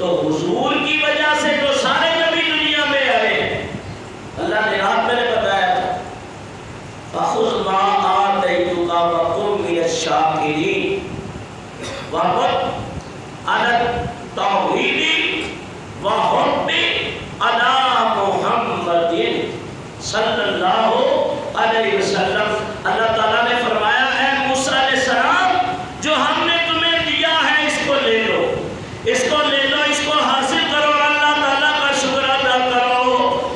تو حضور کی وجہ سے تو سارے نبی دنیا میں آئے. اللہ نے رات میں بتایا تھا فَخُذْ مَا آتَيْتُكَ وَكُن مِّنَ الشَّاكِرِينَ وَحُبْ عَلَى التَّوْحِيدِ وَحُبِّ عَلَى مُحَمَّدٍ صلی اللہ علیہ وسلم. اللہ تعالیٰ نے فرمایا اے موسیٰ علیہ السلام جو ہم نے تمہیں دیا ہے اس کو لے لو, اس کو لے لو, اس کو حاصل کرو, اللہ تعالیٰ کا شکر ادا کرو,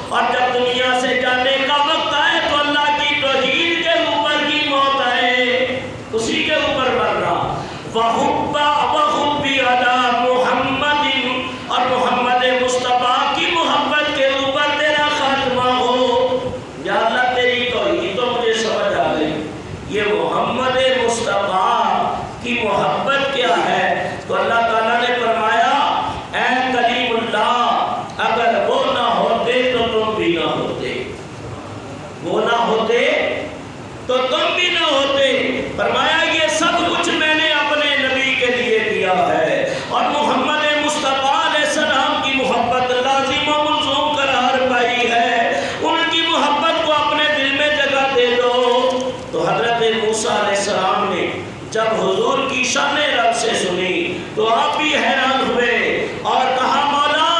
اور جب دنیا سے جانے کا وقت آئے تو اللہ کی توحید کے اوپر کی موت آئے, اسی کے اوپر مرنا. وَحُبَّ عَلَى مُحَمَّدٍ اور محمد مصطفیٰ کی محبت کے اوپر تیرا خاتمہ ہو. یا اللہ تیری توحید تو مجھے سمجھ آ گئی, یہ محمد مصطفیٰ کی محبت کیا ہے. تو اللہ تعالیٰ نے فرمایا اے کلیم اللہ اگر وہ نہ ہوتے تو تم بھی نہ ہوتے, وہ نہ ہوتے تو تم بھی نہ ہوتے. فرمایا یہ سب کچھ میں نے اپنے نبی کے لیے دیا ہے, اور محمد مصطفیٰ علیہ السلام کی محبت لازم و ملزوم قرار پائی ہے. ان کی محبت کو اپنے دل میں جگہ دے دو. تو حضرت موسیٰ علیہ السلام نے جب حضور کی شان رب سے سنی تو آپ بھی حیران ہوئے اور کہا مولا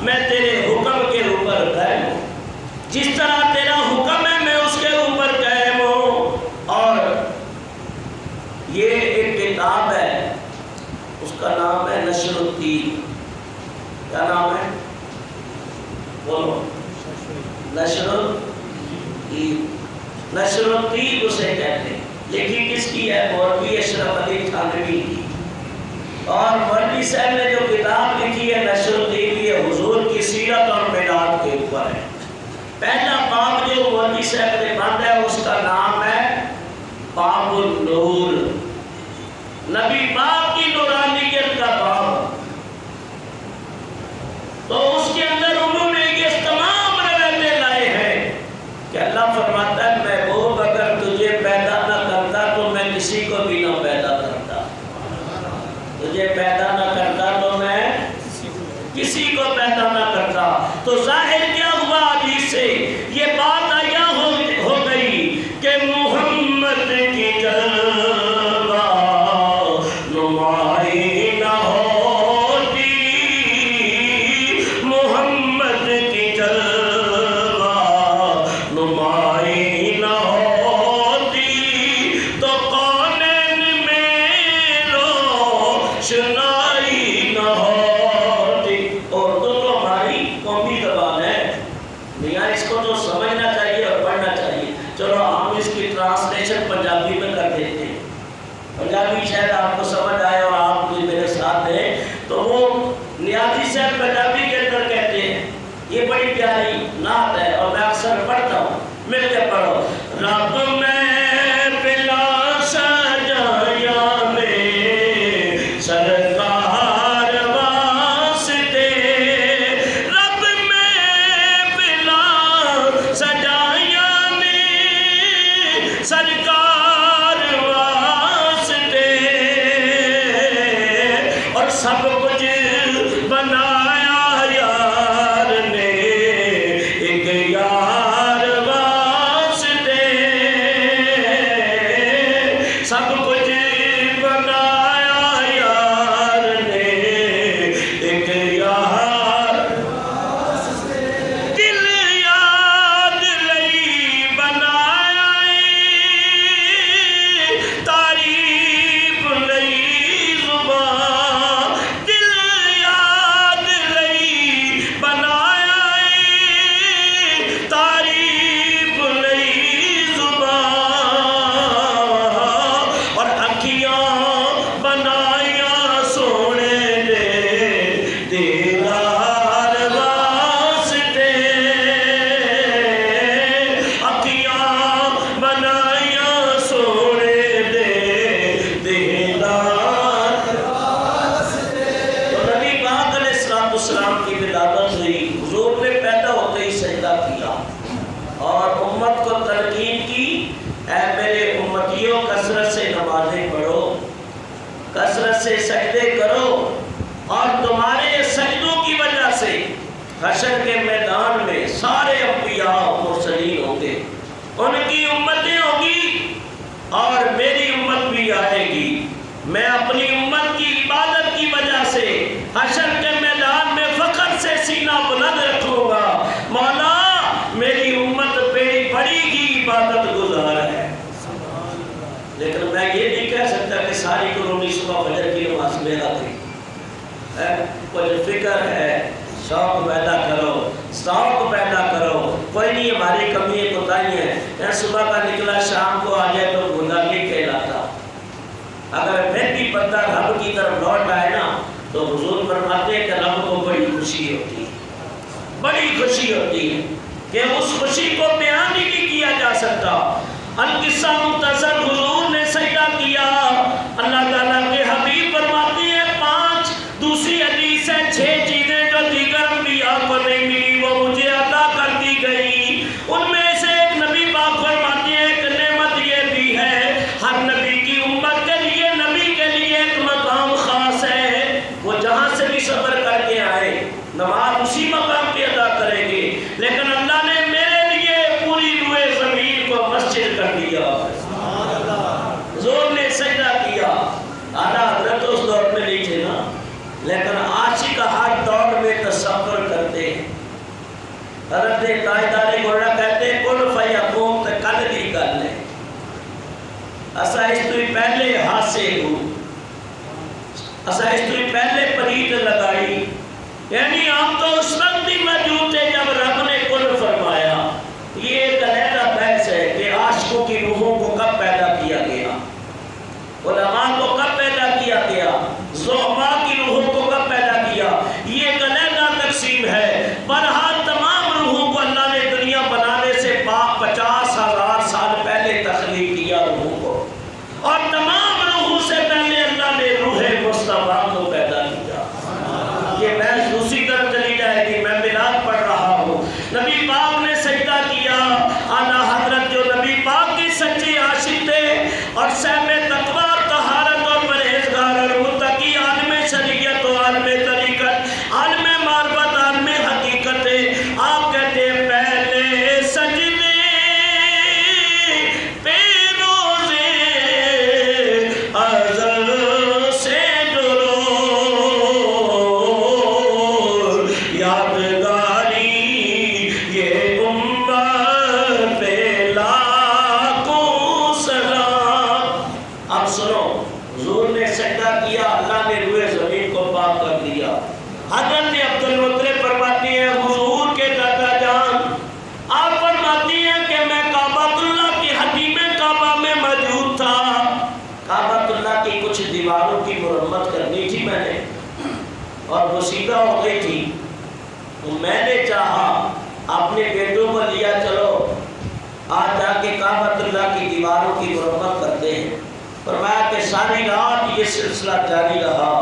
میں تیرے حکم کے اوپر قائم ہوں, جس طرح تیرا حکم ہے میں اس کے اوپر قائم ہوں. اور یہ ایک کتاب ہے, اس کا نام ہے نشر التیب. کیا نام ہے بولو؟ نشر التیب. نشر التیب اسے کہتے ہیں. لکھی کس کی ہے؟ مولوی اشرف علی تھانوی کی. اور مولوی صاحب نے جو کتاب لکھی ہے نشر التیب, یہ حضور کی سیرت اور میلاد کے اوپر ہے. پہلا باب جو مولوی صاحب نے باندھا ہے اس کا نام ہے باب النور, نبی پاک کی نورانیت کا باب. تو اس کے اندر انہوں نے یہ تمام روایتیں لائے ہیں کہ اللہ فرماتا ہے محبوب اگر تجھے پیدا نہ کرتا تو میں کسی کو بھی نہ پیدا کرتا, تجھے پیدا نہ کرتا تو میں کسی کو پیدا نہ کرتا. تو ظاہر کیا ہوا حدیث سے یہ بات آیا ہو گئی کہ محمد کی جلوہ نمائی نہ ہوتی, محمد کی جلوہ نمائی نہ ہوتی تو کونین میں روشنائی نہ ہوتی. اور تو ہماری قومی زبان ہے, میاں اس کو تو سمجھنا چاہیے اور پڑھنا چاہیے. چلو ہم اس کی ٹرانسلیشن پنجابی میں کر دیتے ہیں, پنجابی شاید آپ کو سمجھ آئے اور آپ بھی میرے ساتھ ہیں. تو وہ نیازی صاحب پنجابی کے اندر کہتے ہیں, یہ بڑی پیاری نعت ہے اور میں اکثر پڑھتا ہوں, مل کے پڑھو. رب میں بلا سجایا میں سرکار واسطے, رب میں بلا سجایا میں سرکار واسطے, اور سب کچھ بنایا یار نے ایک یار واسطے, سب کچھ بنایا یار نے ایک یار واسطے. دل یاد لئی بنایا تعریف لئی زبان, دل یاد لئی بنایا تعریف لئی زبان, اور اکھیاں بنایا سونے دے دیدار واسطے, اکھیاں بنایا سونے دے دیدار واسطے. تو نبی پاک علیہ السلام کی ولادت ہوئی, حضور نے پیدا ہوتے ہی سجدہ کیا اور امت کو تلقین کی اے میرے امتیوں کثرت سے نمازیں پڑھو, کثرت سے سجدے کرو, اور تمہارے سجدے حشر کے میدان میں سارے انبیاء و مرسلین ہوں گے، ان کی امتیں ہوں گی اور میری امت بھی آئے گی۔ میں اپنی امت کی عبادت کی وجہ سے حشر کے میدان میں فخر سے سینہ بلند رکھوں گا، مولا میری امت بڑی ہی عبادت گزار ہے۔ لیکن میں یہ نہیں کہہ سکتا کہ ساری قرونی صبح فجر کی نماز میں آتی ہے، کچھ فکر ہے، شوق پیدا کرو، شوق پیدا کرو، کوئی نہیں ہماری کمی کوتاہی ہے، صبح کا نکلا شام کو آ جائے تو گناہ نہیں کہلاتا۔ اگر پھر بھی بندہ رب کی طرف لوٹ آئے نا تو حضور فرماتے ہیں کہ رب کو بڑی خوشی ہوتی ہے، بڑی خوشی ہوتی ہے کہ اس خوشی کو بیان ہی نہیں کیا جا سکتا۔ القصہ مختصر، حضور نے سجدہ کیا، اللہ تعالیٰ کے حبیب فرماتے ہیں 5، دوسری حدیث ہے 6 چیزیں جو دیگر انبیاء کو نہیں ملی وہ مجھے عطا کر دی گئی۔ ان میں سے ایک نبی پاک فرماتے ہیں ایک نعمت یہ بھی ہے، ہر نبی کی امت کے لیے، نبی کے لیے ایک مقام خاص ہے، وہ جہاں سے بھی سفر کر کے آئے نماز اسی مقام پہ ادا کریں گے، لیکن اللہ نے میرے لیے پوری روئے زمین کو مسجد کر دیا۔ حضور نے سجدہ کیا، اعلیٰ حضرت اس دور میں نہیں تھے نا، لیکن عاشق ہر دور میں تصور کرتے ہیں۔ حضرت تاجدار گھوڑا کہتے ہیں کن فیکون تے کل دی گل ہے، اسا اس تو پہلے ہاسے ہوں، اسا اس تو پہلے پریت لگائی، یعنی ہم تو اس وقت بھی موجود تھے جب رب نے کن فرمایا۔ یہ ایک علیحدہ بحث ہے کہ عاشقوں کی روحوں کو کب پیدا کیا گیا، علماء کو کب پیدا کیا گیا، زعماء کی روحوں کو کب پیدا کیا، یہ ایک علیحدہ تقسیم ہے۔ بہرحال تمام روحوں کو اللہ نے دنیا بنانے سے 50,000 سال پہلے تخلیق کیا روحوں کو، اور تمام روحوں سے پہلے اللہ نے روح مصطفیٰ کو پیدا کیا۔ یہ بحث دوسری طرف چلی جائے گی، میں ملاد پڑھ رہا ہوں۔ نبی پاک نے سجدہ کیا، اعلیٰ حضرت جو نبی پاک کی سچے عاشق تھے اور صاحب تقویٰ اور طہارت اور پرہیزگار اور متقی، عالم شریعت و عالم طریقت، عالم معرفت، عالم حقیقت تھے، آپ کہتے ہیں پہلے سجدے پہ روزے ازل سے یادگاری یہ امت پہ لاکھوں سلام۔ اب سنو، حضور نے سجدہ کیا، اللہ نے روئے زمین کو پاک کر دیا۔ حضرت عبد المطلب فرماتی ہیں حضور کے دادا جان، آپ فرماتی ہیں کہ میں کعبۃ اللہ کی حدیم کعبہ میں موجود تھا، کعبۃ اللہ کی کچھ دیواروں کی مرمت کرنی تھی میں نے، اور مصیبہ ہو گئی تھی، تو میں نے چاہا اپنے بیٹوں کو لیا چلو آج جا کے کعبۃ اللہ کی دیواروں کی مرمت کرتے ہیں۔ فرمایا کہ ساری رات یہ سلسلہ جاری رہا،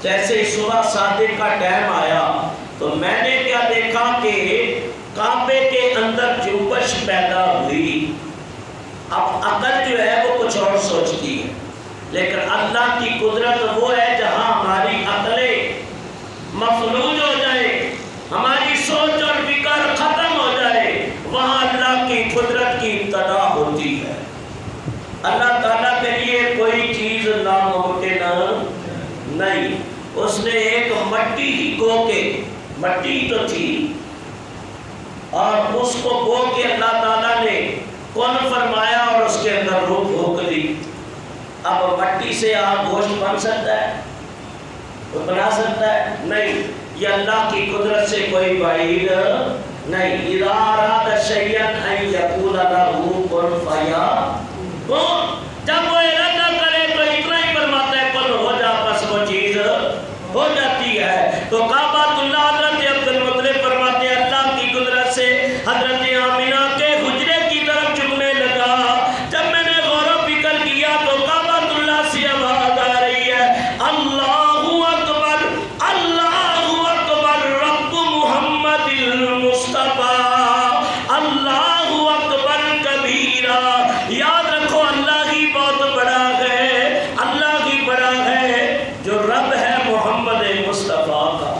جیسے ہی صبح صادق کا ٹائم آیا تو میں نے کیا دیکھا کہ کعبے کے اندر جنبش پیدا ہوئی۔ اب عقل جو ہے وہ کچھ اور سوچتی ہے، لیکن اللہ کی قدرت وہ ہے جہاں ہماری عقلیں مفلوج ہو جائے، ہماری سوچ اور فکر ختم ہو جائے، وہاں اللہ کی قدرت کی ابتدا ہوتی ہے۔ اللہ تعالیٰ کے لیے کوئی چیز ناممکن نہیں۔ اس نے ایک مٹی ہی گو کے، مٹی تو تھی، اور اس کو گو کے اللہ تعالیٰ نے کون فرمایا اور اس کے اندر روح پھونک دی۔ اب مٹی سے آپ گوشت بن سکتا ہے، وہ بنا سکتا ہے؟ نہیں، یہ اللہ کی قدرت سے کوئی بعید نہیں۔ اذا اراد شیئا ان یقول له کن فیکون، جب وہ ارادہ کرے تو اتنا ہی فرماتا ہے کن ہو جا، بس وہ چیز ہو جاتی ہے۔ تو کعبۃ اللہ حضرت عبد المطلب فرماتے ہیں اللہ کی قدرت سے حضرت آمینہ کے حجرے کی طرف جھکنے لگا۔ جب میں نے غور و فکر کیا تو کعبۃ اللہ سے آواز آ رہی ہے اللہ اکبر، اللہ اکبر رب محمد المصطفیٰ، اللہ اکبر کبیرہ۔ یاد رکھو اللہ ہی بہت بڑا ہے، اللہ ہی بڑا ہے جو رب ہے محمد مصطفیٰ کا۔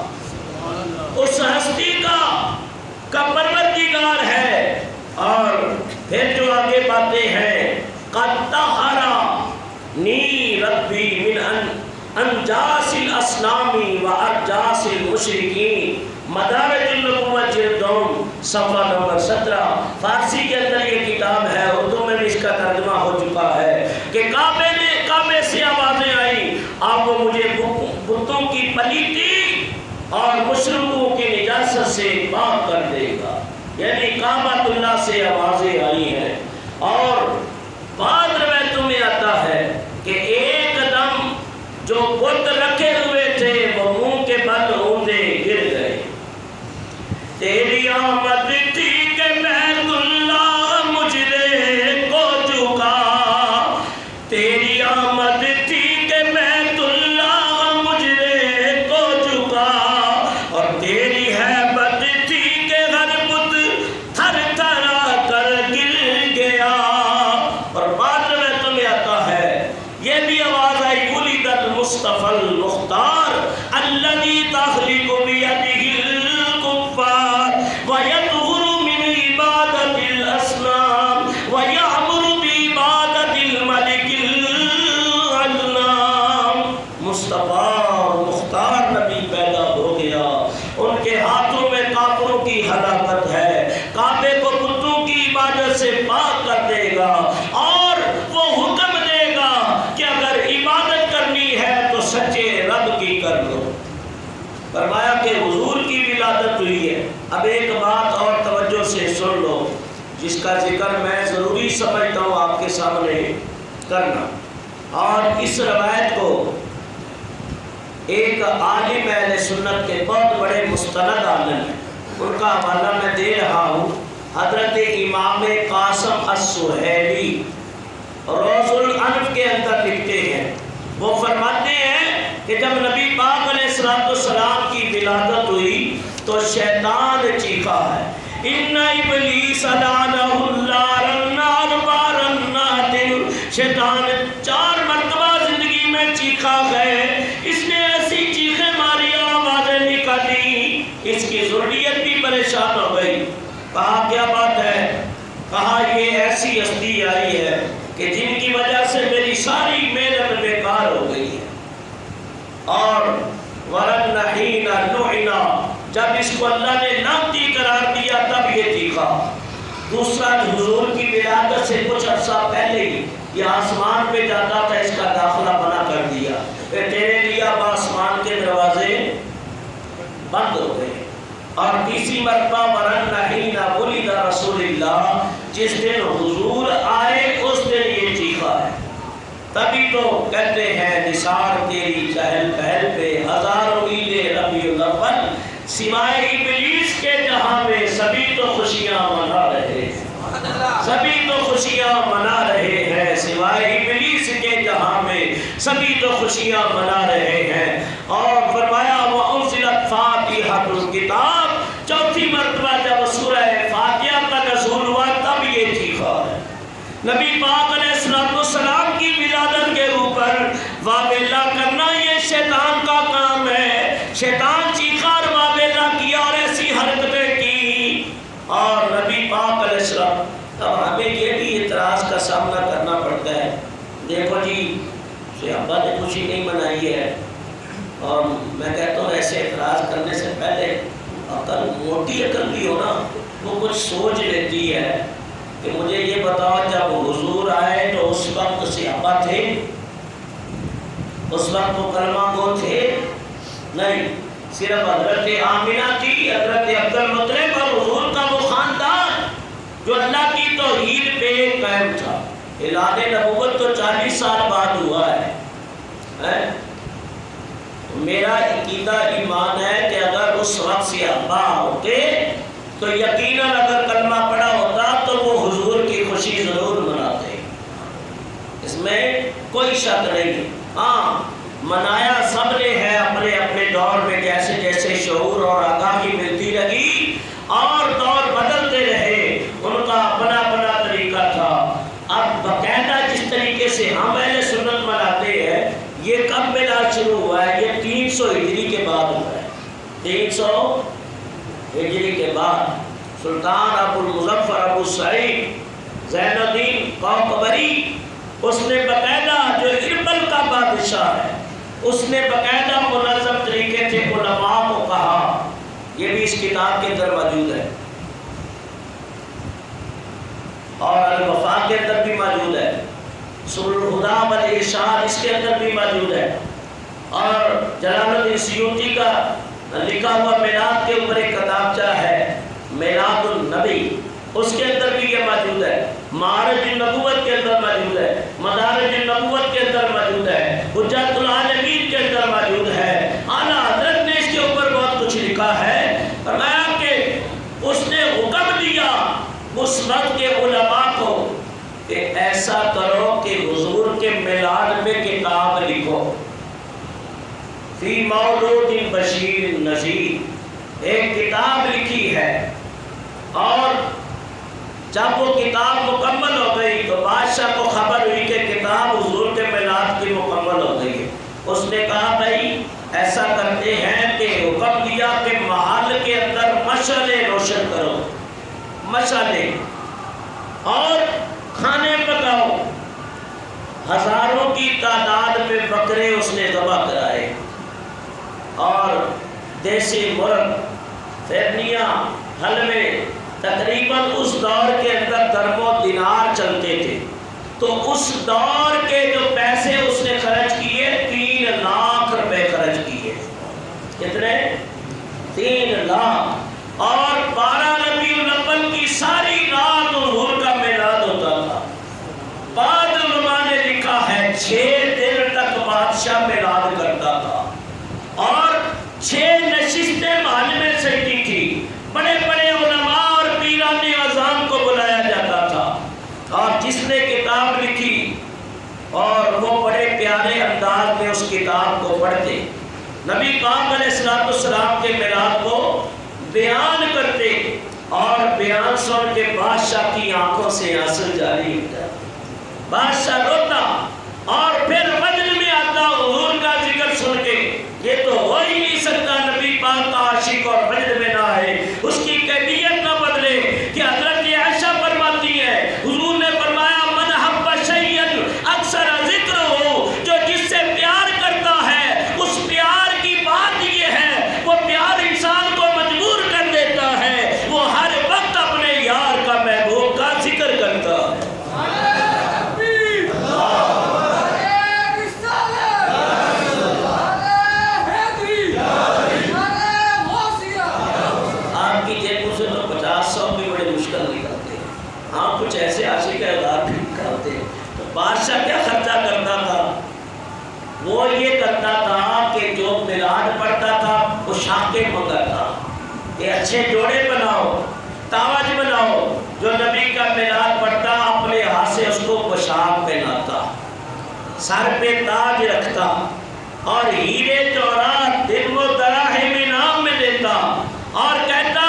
انجاس المشرکین مدارج النبوت جلد 2 صفحہ نمبر 17۔ فارسی کے اندر یہ کتاب ہے، اردو میں بھی اس کا ترجمہ ہو چکا ہے کہ کعبے سے آوازیں آئیں، اب وہ مجھے بتوں کی پلیتی اور مشرکوں کی نجاست سے پاک کر دے گا۔ یعنی کعبۃ اللہ سے آوازیں آئی ہیں۔ اور بعد روایتوں میں آتا ہے کہ ایک دم جو بت رکھے ہوئے تھے وہ منہ کے بل اوندے گر گئے۔ تیری آمد تھی کہ بیت اللہ مجرے کو جھکا، تیری آمد تھی کہ بیت اللہ مجرے کو جھکا، اور تیری ہیبت تھی کہ ہر بت تھر تھرا کر گر گیا۔ اور بعد روایتوں میں آتا ہے یہ بھی آواز آئی، ولد المصطفی المختار الذی تخلق بیدہ الکفار ویطہر من عبادت الاصنام ویأمر بعبادت الملک العلام۔ مصطفیٰ اور مختار نبی پیدا ہو گیا، ان کے ہاتھوں میں کافروں کی ہلاکت ہے، کعبے کو بتوں کی عبادت سے پاک کر دے گا، اور وہ حکم دے گا کہ اگر عبادت کرنی ہے تو سچے رب کی کر لو۔ فرمایا کہ حضور کی ولادت ہوئی ہے۔ اب ایک بات اور توجہ سے سن لو، جس کا ذکر میں ضروری سمجھتا ہوں آپ کے سامنے کرنا۔ اور اس روایت کو ایک عالم اہل سنت کے بہت بڑے مستند عالم ہیں، ان کا حوالہ میں دے رہا ہوں، حضرت امام قاسم السہیلی روض الانف کے اندر لکھتے ہیں۔ وہ فرماتے ہیں کہ جب نبی پاک علیہ السلام کی ولادت ہوئی تو شیطان چیخا ہے، ان ابلیس لعنہ اللہ النار بارنات۔ شیطان 4 مرتبہ زندگی میں چیخا ہے، اس نے ایسی چیخیں ماری، آوازیں نکالی، اس کی ذریت بھی پریشان ہو گئی۔ کہا کیا بات ہے؟ کہا یہ ایسی ہستی آئی ہے کہ جن کی وجہ سے میری ساری محنت بیکار ہو گئی ہے۔ اور وَرَنَّحِينَ نُعِنَا، جب اس کو اللہ نے لعنتی قرار دیا تب یہ چیخا۔ دوسرا، حضور کی ولادت سے کچھ عرصہ پہلے ہی یہ آسمان پہ جاتا تھا، اس کا داخلہ منع کر دیا کہ تیرے لیے اب آسمان کے دروازے بند ہو گئے۔ اور تیسری مرتبہ وَرَنَّحِينَ وُلِدَ رسول اللہ، جس دن حضور آئے اس دن یہ چیخا ہے۔ تبھی تو کہتے ہیں نثار تیری چہل پہل پہ ہزاروں عید ربیع الاول، سوائے ابلیس کے جہاں میں سبھی تو خوشیاں منا رہے ہیں، سبھی تو خوشیاں منا رہے ہیں، سوائے ابلیس کے جہاں میں سبھی تو خوشیاں منا رہے ہیں۔ اور فرمایا وَأُنزِلَتْ فَاتِحَةُ الْكِتَابِ، چوتھی مرتبہ جب سورہ فاتحہ کا نزول ہوا تب یہ چیخا ہے۔ نبی پاک علیہ السلام کی ولادت کے اوپر واویلا کرنا یہ شیطان کا کام ہے۔ شیطان چیخا اور واویلا کیا اور ایسی حرکتیں کی، اور نبی پاک علیہ السلام، اب ہمیں یہ بھی اعتراض کا سامنا کرنا پڑتا ہے، دیکھو جی صحابہ نے خوشی نہیں منائی ہے، اور میں کہتا ہوں ایسے اعتراض کرنے سے پہلے عقل، موٹی عقل بھی ہو نا، وہ کچھ سوچ لیتی ہے کہ مجھے یہ بتاؤ جب حضور آئے تو اس وقت صحابہ تھے، اس وقت وہ کلمہ گو تھے؟ نہیں، صرف حضرت آمنہ تھی، حضرت عبد المطلب اور حضور کا وہ خاندان جو اللہ کی توحید پہ قائم تھا۔ اعلان نبوت تو 40 سال بعد ہوا ہے۔ میرا عقیدہ ایمان ہے کہ اگر اس وقت صحابہ ہوتے تو یقیناً اگر کلمہ پڑھا ہوتا تو وہ حضور کی خوشی ضرور مناتے، اس میں کوئی شک نہیں۔ ہاں، منایا سب نے ہے اپنے اپنے دور میں، جیسے جیسے شعور اور آگاہی ملتی رہی اور دور بدلتے رہے، ان کا اپنا اپنا طریقہ تھا۔ اب باقاعدہ جس طریقے سے ہم اہل سنت مناتے ہیں، یہ کب میلاد شروع ہوا ہے؟ یہ 300 ہجری کے بعد ہوا ہے، 300 ہجری کے بعد۔ سلطان ابو المظفر ابو سعید زین الدین کوکبری، اس نے باقاعدہ جو اربل کا بادشاہ ہے، اس نے باقاعدہ منظم طریقے سے علماء کو کہا، یہ بھی اس کتاب کے اندر موجود ہے اور الوفا کے اندر بھی موجود ہے، سبل الہدی والارشاد اس کے اندر بھی موجود ہے، اور جلال الدین سیوطی کا لکھا ہوا میلاد کے اوپر ایک کتابچہ ہے میلاد النبی، اس کے اندر بھی یہ موجود ہے، معارج النبوت کے اندر موجود ہے، مدارج النبوت کے اندر موجود ہے، حجت العالمین کے اندر موجود ہے۔ اعلیٰ حضرت نے اس کے اوپر بہت کچھ لکھا ہے، فرمایا کہ اس نے حکم دیا اس وقت کے علماء کو کہ ایسا کرو کہ حضور کے میلاد میں کتاب لکھو، فی مولود بشیر نذیر، ایک کتاب لکھی ہے، اور جب وہ کتاب مکمل ہو گئی تو بادشاہ کو خبر ہوئی کہ کتاب حضور کے میلاد کی مکمل ہو گئی ہے۔ اس نے کہا بھائی ایسا کرتے ہیں کہ حکم دیا کہ محل کے اندر مشعلیں روشن کرو، مشعلیں، اور کھانے پکاؤ، ہزاروں کی تعداد میں بکرے اس نے ذبح کرائے، اور دیسی مرغ، فرنیاں، حلوے، تقریباً اس دور کے اندر درم و دینار چلتے تھے، تو اس دور کے جو پیسے اس نے خرچ کیے 3 لاکھ روپے خرچ کیے، کتنے؟ 3 لاکھ، اور 12 ربیع الاول کی ساری رات حضور کا میلاد ہوتا تھا۔ بعد علماء نے لکھا ہے 6 دن تک بادشاہ میلاد کرتا تھا، اور 6 نشستیں محل میں سجتی تھی، بڑے بڑے علماء اور پیران اعظام کو بلایا جاتا تھا، اور جس نے کتاب لکھی اور وہ بڑے پیارے انداز میں اس کتاب کو پڑھتے، نبی پاک علیہ السلام کے میلاد کو بیان کرتے، اور بیان سن کے بادشاہ کی آنکھوں سے آنسو جاری ہوتا، بادشاہ روتا، اور پھر وجد میں آتا حضور کا ذکر سن کے، یہ تو ہو ہی نہیں سکتا نبی پاک کا عاشق اور وجد میں نہ ہے، اس کی کیفیت نہ بدلے، کہ حضرت عائشہ فرماتی ہے حضور نے فرمایا من حب شیئا اکثر ذکر ہو، جو جس سے پیار کرتا ہے اس پیار کی بات یہ ہے، وہ پیار انسان کو مجبور کر دیتا ہے، وہ ہر وقت اپنے یار کا محبوب کا ذکر کرتا ہے۔ ہاں کچھ ایسے عاشق اعداد بھی نکالتے ہیں، تو بادشاہ کیا خرچہ کرتا تھا؟ وہ یہ کرتا تھا کہ جو میلاد پڑھتا تھا پوشاکیں منگاتا، کہ اچھے جوڑے بناؤ، تاج بناؤ، جو نبی کا میلاد پڑھتا اپنے ہاتھ سے اس کو پوشاک پہناتا، سر پہ تاج رکھتا، اور ہیرے جوہرات درم و دراہم انعام میں دیتا، اور کہتا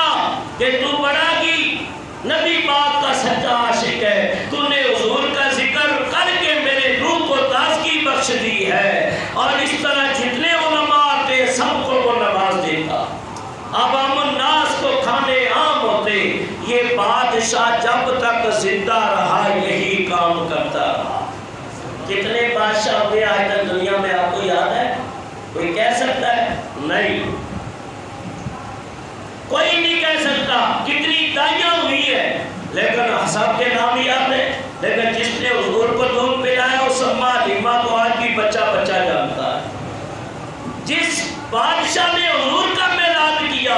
کہ تو بڑا کی نبی پاک کا سچا عاشق ہے، تو نے حضور کا ذکر کر کے میرے روح کو تازگی بخش دی ہے، اور اس طرح جتنے علماء آتے سب کو وہ نواز دیتا، عوام الناس کو کھانے عام ہوتے، یہ بادشاہ جب تک زندہ رہا یہی کام کرتا رہا۔ کتنے بادشاہ ہوئے آج تک دنیا میں آپ کو یاد ہے؟ کوئی کہہ سکتا ہے؟ نہیں، کوئی نہیں کہہ سکتا۔ کتنی دائیاں ہوئی ہے لیکن سب کے نام یاد ہے، لیکن جس نے حضور کو دودھ پلایا اس اماں حلیمہ کو آج بھی بچہ بچہ جانتا ہے۔ جس بادشاہ نے حضور کا میلاد کیا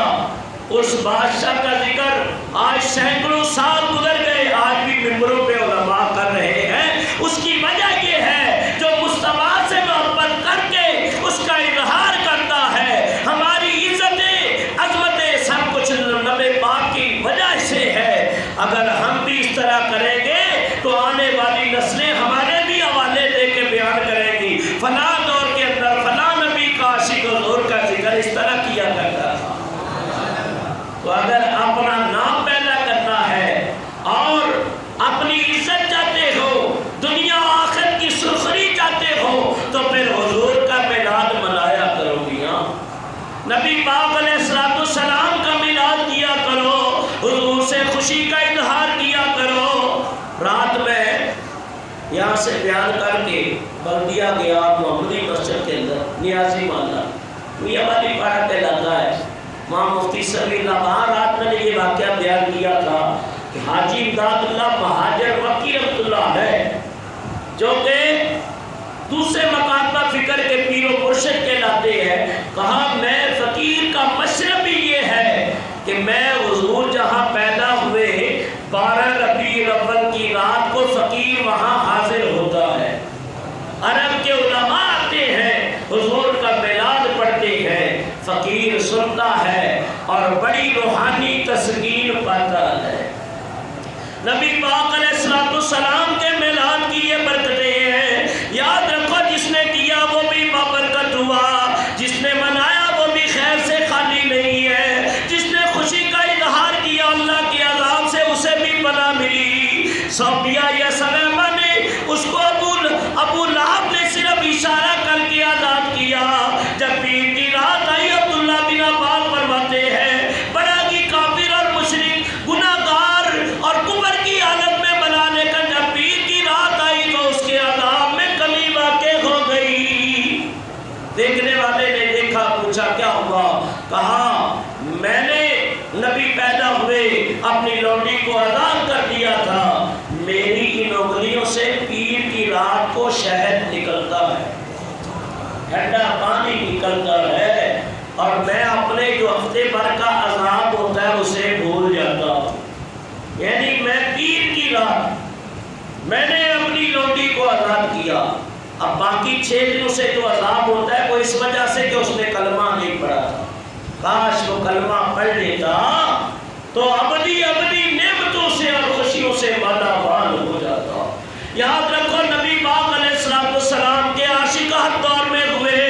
اس بادشاہ کا ذکر آج سینکڑوں سال گزر گئے، آج بھی ممبروں پہ علماء کر رہے ہیں۔ اس کی وجہ یہ ہے جو مصطفیٰ سے محبت کر کے اس کا اظہار کرتا ہے۔ ہماری عزتیں عظمتیں سب کچھ نبی پاک کی وجہ سے ہے۔ اگر ہم بھی اس طرح کریں گے تو آنے والی نسلیں ہمارے بھی حوالے دے کے بیان کریں گی، فلاں دور کے اندر فلاں نبی کا عاشق حضور کا ذکر اس طرح کیا کرتا تھا۔ تو اگر اپنا نام پیدا کرنا ہے اور اپنی عزت چاہتے ہو، دنیا آخرت کی سرخری چاہتے ہو، تو پھر حضور کا میلاد منایا کرو گیا، نبی پاک علیہ السلام کا میلاد کیا کرو، حضور سے خوشی کا اظہار کیا کرو۔ رات میں یہاں سے بیان کر کے بلدیہ گیا محمدی مسجد کے اندر نیازی محلہ میاں والی پاڑا کے علاقہ ہے، وہاں مفتی صلی اللہ وہاں رات میں نے یہ واقعہ بیان کیا تھا کہ حاجی امداد اللہ مہاجر وکی رحمۃ اللہ ہے جو کہ دوسرے مقام پر فکر کے پیر و مرشد کہلاتے ہیں، کہا میں فقیر کا مشرب ہی یہ ہے کہ میں حضور جہاں پیدا ہوئے 12 ربیع الاول کی رات کو فقیر وہاں حاضر ہوتا ہے، عرب کے علماء آتے ہیں، حضور کا میلاد پڑھتے ہیں، فقیر سنتا ہے اور بڑی روحانی تسکین پاتا ہے۔ نبی پاک علیہ السلام کے میلاد کی یہ برکتیں ہیں، یاد رکھو جس نے کیا وہ بھی بابرکت ہوا، جس نے منایا وہ بھی خیر سے خالی نہیں ہے، جس نے خوشی کا اظہار کیا اللہ کے عذاب سے اسے بھی پناہ ملی۔ صوفیہ یا سلیمہ نے اس کو ابو لہب نے صرف اشارہ کر کے آزاد کیا۔ جب پیر کی رات آئی عبداللہ بن عباس فرماتے ہیں بڑا کی کافر اور مشرک گناہگار اور کفر کی حالت میں بنا لے کر جب پیر کی رات آئی تو اس کے عذاب میں کمی واقع ہو گئی۔ دیکھنے والے نے دیکھا، پوچھا کیا ہوا؟ کہا میں نے نبی پیدا ہوئے اپنی لونڈی کو آزاد کر دیا تھا، میری ان انگلیوں سے پیر کی رات کو شہد نکلتا ہے، ٹھنڈا پانی نکلتا ہے، اور میں اپنے جو ہفتے بھر کا عذاب ہوتا ہے اسے بھول جاتا ہوں۔ یعنی میں پیر کی رات میں نے اپنی لونڈی کو آزاد کیا، اب باقی 6 دنوں سے جو عذاب ہوتا ہے وہ اس وجہ سے کہ اس نے کلمہ نہیں پڑھا تھا، کاش وہ کلمہ پڑھ لیتا تو ابدی نعمتوں سے اور خوشیوں سے مالا مال ہو جاتا۔ یاد رکھو نبی پاک علیہ السلام کے عاشق ہر دور میں ہوئے،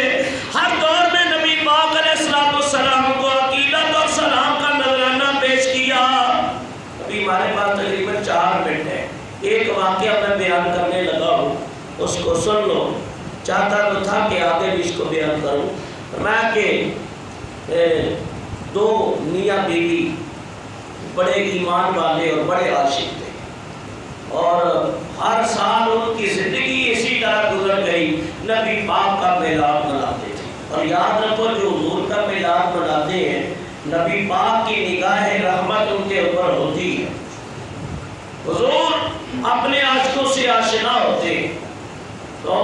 ہر دور میں نبی پاک علیہ السلام کو عقیدت اور سلام کا نذرانہ پیش کیا۔ ابھی ہمارے پاس تقریباً 4 منٹ ہے، ایک واقعہ میں بیان کرنے لگا ہوں، اس کو سن لو۔ چاہتا تو تھا کہ آگے بھی اس کو بیان کروں۔ میں کہ 2 میاں بیوی بڑے ایمان والے اور بڑے عاشق تھے، اور ہر سال ان کی زندگی اسی طرح گزر گئی، نبی پاک کا میلاد مناتے تھے۔ اور یاد رکھو جو حضور کا میلاد مناتے ہیں نبی پاک کی نگاہ رحمت ان کے اوپر ہوتی ہے، حضور اپنے عاشقوں سے آشنا ہوتے، تو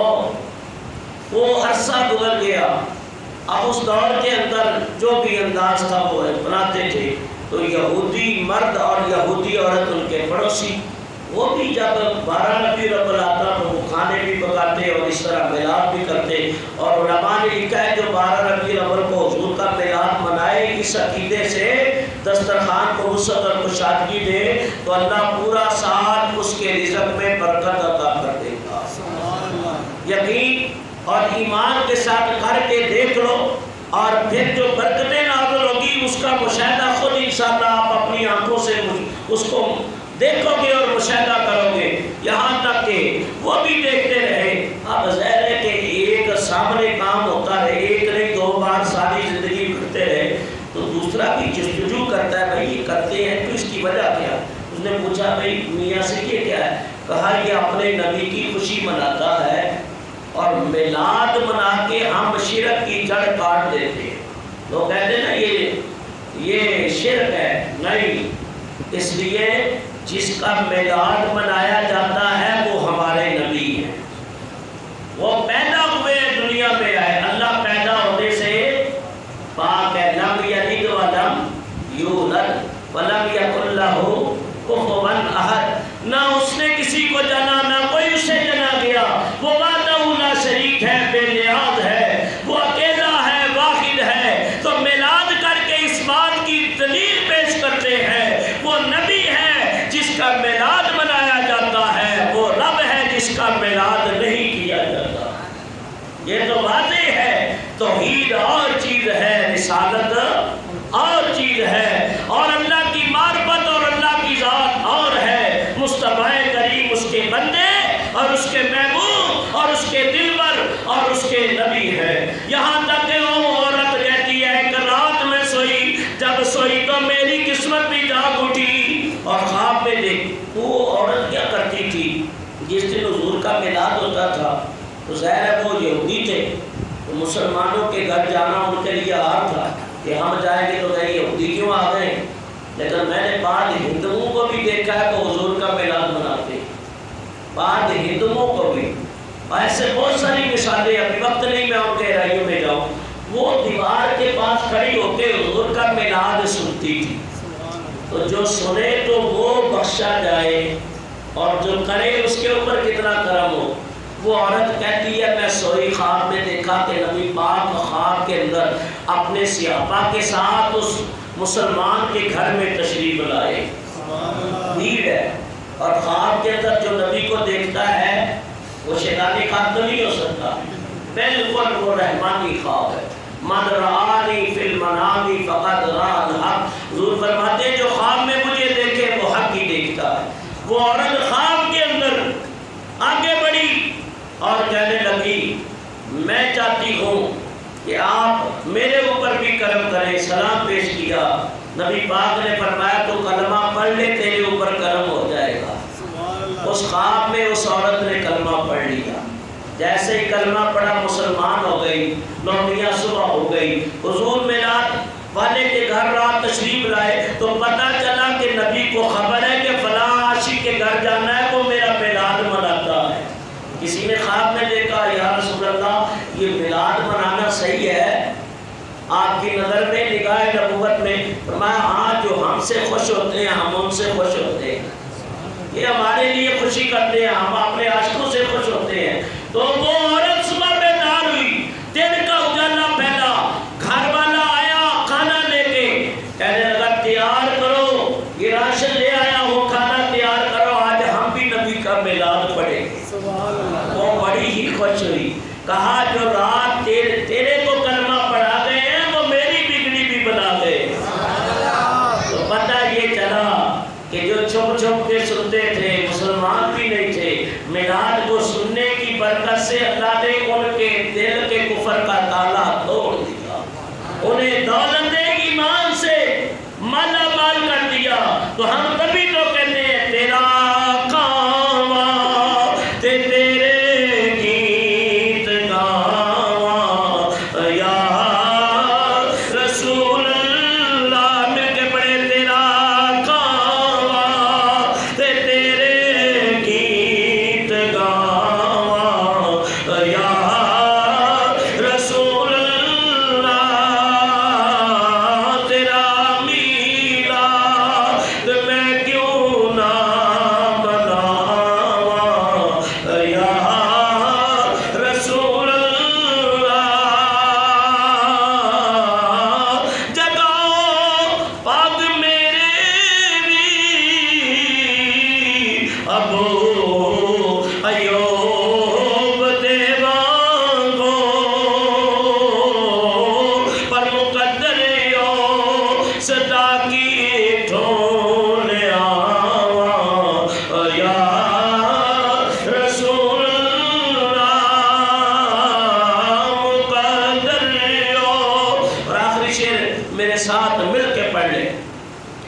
وہ عرصہ گزر گیا، اب اس دور کے اندر جو بھی انداز تھا وہ بناتے تھے، تو یہودی مرد اور یہودی عورت ان کے پڑوسی وہ بھی جب 12 ربیع الاول آتا تو وہ کھانے بھی پکاتے اور اس طرح میلاد بھی کرتے، اور علماء نے لکھا ہے جو 12 ربیع الاول کو حضور کا میلاد منائے اس عقیدے سے دسترخوان کو وسعت اور کشادگی دے تو اللہ پورا سال اس کے رزق میں برکت عطا کر دے گا۔ یقین اور ایمان کے ساتھ کر کے دیکھ لو، اور پھر جو برکتیں نازل ہوگی اس کا مشاہدہ خود انشاءاللہ آپ اپنی آنکھوں سے اس کو دیکھو گے اور مشاہدہ کرو گے، یہاں تک کہ وہ بھی دیکھتے رہے۔ اب ظاہر ہے کہ ایک سامنے کام ہوتا رہے، ایک نہیں 2 بار ساری زندگی کرتے رہے تو دوسرا بھی جستجو کرتا ہے بھائی یہ کرتے ہیں تو اس کی وجہ کیا؟ اس نے پوچھا بھائی میاں سے یہ کیا ہے؟ کہا یہ اپنے نبی کی خوشی مناتا ہے، اور میلاد منا کے ہم شرک کی جڑ کاٹ دیتے ہیں۔ لوگ کہتے ہیں نا یہ شرک ہے، نہیں، اس لیے جس کا میلاد منایا جاتا ہے وہ ہمارے نبی ہیں، وہ پیدا ہوئے دنیا میں آئے، اللہ پیدا ہونے سے پاک ہے، لم یلد ولم یولد ولم یکن لہ کفوا احد، نہ اس نے کسی کو جنا نہ کوئی اسے جنا گیا، وہ وحدہ لا شریک ہے، بے نیاز ہے، وہ اکیلا ہے، واحد ہے۔ تو میلاد کر کے اس بات کی دلیل پیش کرتے ہیں وہ نبی ہے جس کا میلاد منایا جاتا ہے، وہ رب ہے جس کا میلاد نہیں کیا جاتا۔ یہ تو واضح ہے، توحید اور چیز ہے، رسالت اور چیز ہے، اور اللہ کی معرفت اور اللہ کی ذات اور ہے۔ مصطفیٰ کریم اس کے بندے اور اس کے محبوب اور اس کے دلبر اور اس کے نبی ہے۔ یہاں تک کہ وہ عورت کہتی ہے کہ رات میں سوئی، جب سوئی تو میری قسمت بھی جاگ اٹھی اور خواب میں دیکھ۔ وہ عورت کیا کرتی تھی؟ جس دن حضور کا میلاد ہوتا تھا تو ظاہر ہے وہ یہودی تھے، تو مسلمانوں کے گھر جانا ان کے لیے ہار تھا کہ ہم جائیں گے تو کہیں یہودی کیوں آ گئے. لیکن میں نے بعض ہندوؤں کو بھی دیکھا ہے تو حضور کا میلاد مناتے، بعض ہندوؤں کو بھی. ایسے بہت ساری مثالیں، ابھی وقت نہیں میں ان گہرائیوں میں جاؤں. وہ دیوار کے پاس کھڑی ہو کے حضور کا میلاد سنتی تھی، تو جو سنے تو وہ بخشا جائے اور جو کرے اس کے اوپر کتنا کرم ہو. وہ عورت کہتی ہے میں سوئی خواب میں دیکھا کہ نبی پاک خواب کے اندر اپنے صحابہ کے ساتھ اس مسلمان کے گھر میں تشریف لائے. بھیڑ ہے اور خواب کے اندر جو نبی کو دیکھتا ہے وہ شیطانی خواب تو نہیں ہو سکتا، بالکل وہ رحمانی خواب ہے. من رآنی فی المنام فقد رأى الحق. حضور فرماتے ہیں جو خواب میں مجھے دیکھے وہ حق ہی دیکھتا ہے. وہ عورت خواب کے اندر آگے بڑھی اور کہنے لگی میں چاہتی ہوں کہ آپ میرے اوپر بھی کرم کریں. سلام پیش کیا. نبی پاک نے فرمایا تو کلمہ پڑھ لے تیرے اوپر کرم ہو جائے گا. اس خواب میں اس عورت نے کلمہ پڑھ لیا. جیسے ہی کلمہ پڑھا مسلمان ہو گئی. نومیہ صبح ہو گئی. حضور میلاد والے کے گھر رات تشریف لائے تو پتہ چلا کہ نبی کو خبر ہے کہ فلاں عاشق کے گھر جانا ہے، وہ میرا میلاد مناتا ہے. کسی نے خواب میں دیکھا یا رسول اللہ یہ میلاد منانا صحیح ہے آپ کی نظر میں، نگاہ نبوت میں؟ فرمایا ہاں جو ہم سے خوش ہوتے ہیں ہم ان سے خوش ہوتے ہیں، یہ ہمارے لیے خوشی کرتے ہیں، ہم اپنے عاشقوں سے خوش ہوتے ہیں. تو وہ عورت صبح بیدار ہوئی، دن کا اجالا پھیلا، گھر والا آیا کھانا لے کے، کہنے لگا تیار کرو، یہ راشن لے آیا ہوں کھانا تیار کرو، آج ہم بھی نبی کا میلاد پڑھیں گے. وہ بڑی ہی خوش ہوئی. کہا جو رات تیرے کو کلمہ پڑھا گئے ہیں وہ میری بگڑی بھی بنا گئے. تو پتہ یہ چلا کہ جو چھپ چھپ کے سنتے تھے مسلمان بھی نہیں تھے، میلاد کو سننے کی برکت سے اللہ نے ان کے دل کے کفر کا تالا توڑ دیا، انہیں دولت ایمان سے مالا مال کر دیا. تو ہم کبھی تو کہتے ہیں تیرا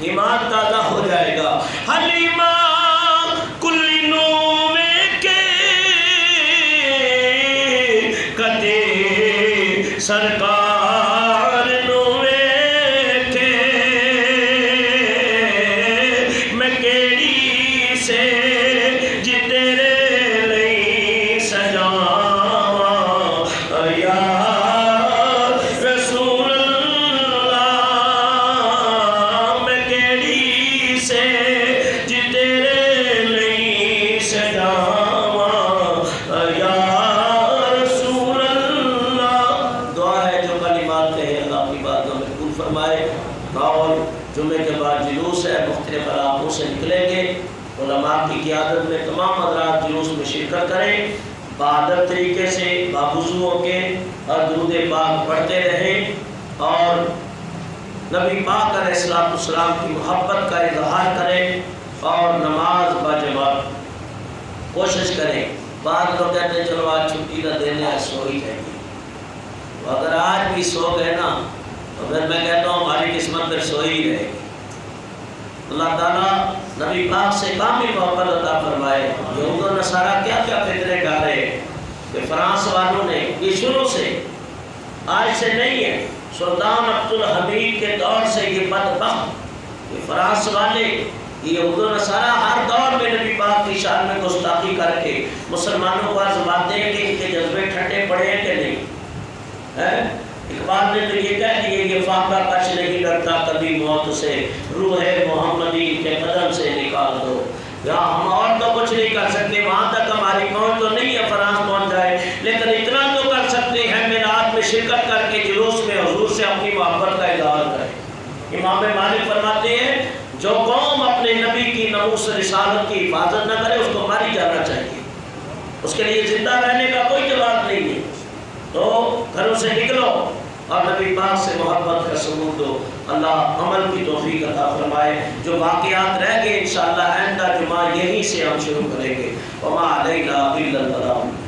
ایمان تازہ ہو جائے گا. حلیمہ کلی نوے کے کتے سرکار نوے کے میں کیڑی سے جی تیرے لئی سجاواں یا جمعے کے بعد جلوس ہے، مختلف علاقوں سے نکلیں گے. علماء کی قیادت میں تمام حضرات جلوس میں شرکت کریں، بہادر طریقے سے باوضو ہو کے اور درود پاک پڑھتے رہیں اور نبی پاک علیہ السلام کی محبت کا اظہار کریں اور نماز باجماعت کوشش کریں. بعض لوگ کہتے ہیں چلو آج چھٹی نہ دینے آج سو ہی جائیں گے. تو اگر آج بھی سو گئے نا تو پھر میں کہتا ہوں ہماری قسمت پھر سوئی رہے گی. اللہ تعالیٰ نبی پاک سے کامل محبت عطا فرمائے۔ یہود و نصارہ کیا کیا فتنے ڈالے کہ فرانس والوں نے، یہ شروع سے آج سے نہیں ہے، سلطان عبد الحمید کے دور سے یہ بدبخت یہ فرانس والے یہود و نصارہ ہر دور میں نبی پاک کی شان میں گستاخی کر کے مسلمانوں کو آزماتے ہیں کہ ان کے جذبے ٹھنڈے پڑے ہیں کہ نہیں۔ اقبال نے تو یہ کہہ دیا یہ فاقہ کش نہیں کرتا کبھی موت سے، روح محمدی کے قدم سے نکال دو۔ یہاں ہم اور تو کچھ نہیں کر سکتے، وہاں تک ہماری پہنچ تو نہیں ہے فرانس پہنچ جائے، لیکن اتنا تو کر سکتے ہیں میلاد میں شرکت کر کے جلوس میں حضور سے اپنی محبت کا اظہار کرے۔ امام مالک فرماتے ہیں جو قوم اپنے نبی کی ناموس رسالت کی حفاظت نہ کرے اس کو ماری جانا چاہیے، اس کے لیے زندہ رہنے کا کوئی جواب نہیں ہے۔ تو گھروں سے نکلو اور نبی پاک سے محبت کا ثبوت دو۔ اللہ عمل کی توفیق عطا فرمائے۔ جو واقعات رہ گئے انشاءاللہ آئندہ جمعہ یہیں سے ہم شروع کریں گے۔ وما علینا الا البلاغ۔